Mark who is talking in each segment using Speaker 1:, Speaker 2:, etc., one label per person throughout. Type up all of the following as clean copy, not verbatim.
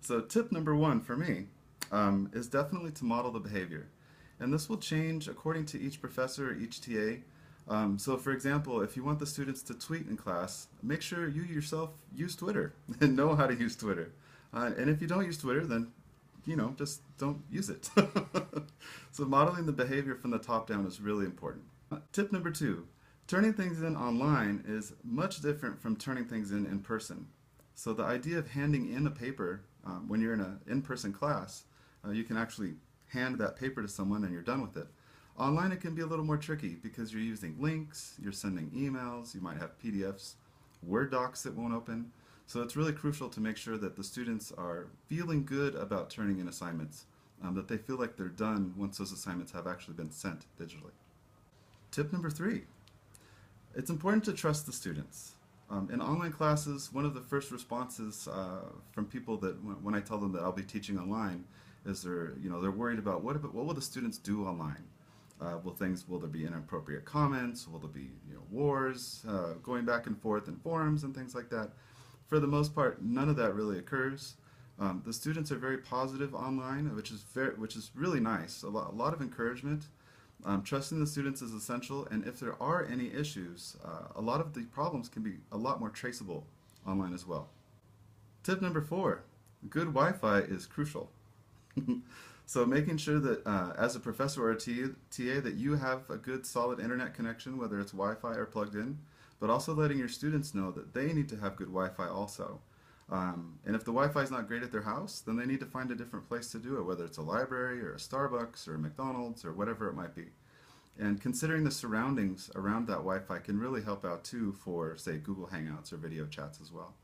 Speaker 1: So tip number one for me is definitely to model the behavior. And this will change according to each professor or each TA. So for example, if you want the students to tweet in class, make sure you yourself use Twitter and know how to use Twitter. And if you don't use Twitter, then just don't use it. So modeling the behavior from the top down is really important. Tip number two, turning things in online is much different from turning things in person. So the idea of handing in a paper when you're in an in-person class, you can actually hand that paper to someone and you're done with it. Online it can be a little more tricky because you're using links, you're sending emails, you might have PDFs, Word docs that won't open. So it's really crucial to make sure that the students are feeling good about turning in assignments, that they feel like they're done once those assignments have actually been sent digitally. Tip number three, it's important to trust the students. In online classes, one of the first responses from people that when I tell them that I'll be teaching online is they're worried about what will the students do online? Will there be inappropriate comments? Will there be wars going back and forth in forums and things like that? For the most part, none of that really occurs. The students are very positive online, which is really nice. A lot of encouragement. Trusting the students is essential, and if there are any issues, a lot of the problems can be a lot more traceable online as well. Tip number four, good Wi-Fi is crucial. So making sure that as a professor or a TA that you have a good solid internet connection, whether it's Wi-Fi or plugged in, but also letting your students know that they need to have good Wi-Fi also. And if the Wi-Fi is not great at their house, then they need to find a different place to do it, whether it's a library or a Starbucks or a McDonald's or whatever it might be. And considering the surroundings around that Wi-Fi can really help out too for, say, Google Hangouts or video chats as well.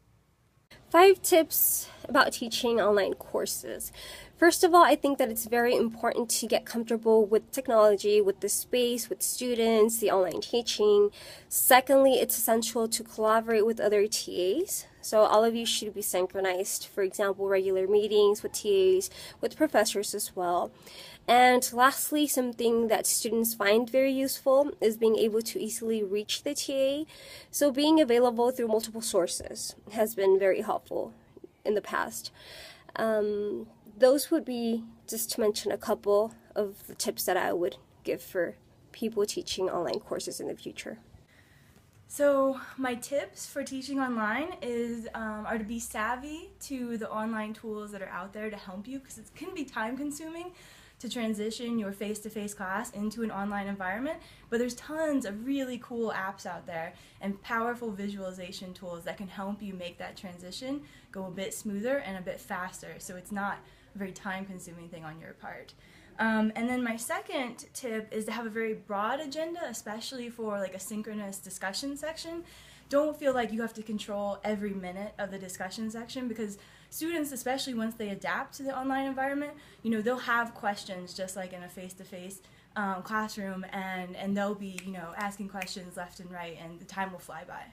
Speaker 2: 5 tips about teaching online courses. First of all, I think that it's very important to get comfortable with technology, with the space, with students, the online teaching. Secondly, it's essential to collaborate with other TAs. So all of you should be synchronized, for example, regular meetings with TAs, with professors as well. And lastly, something that students find very useful is being able to easily reach the TA. So being available through multiple sources has been very helpful in the past. Those would be, just to mention a couple of the tips that I would give for people teaching online courses in the future.
Speaker 3: So my tips for teaching online are to be savvy to the online tools that are out there to help you, because it can be time consuming to transition your face-to-face class into an online environment, but there's tons of really cool apps out there and powerful visualization tools that can help you make that transition go a bit smoother and a bit faster, so it's not a very time-consuming thing on your part. And then my second tip is to have a very broad agenda, especially for like a synchronous discussion section. Don't feel like you have to control every minute of the discussion section, because students, especially once they adapt to the online environment, they'll have questions just like in a face-to-face classroom, and they'll be, asking questions left and right, and the time will fly by.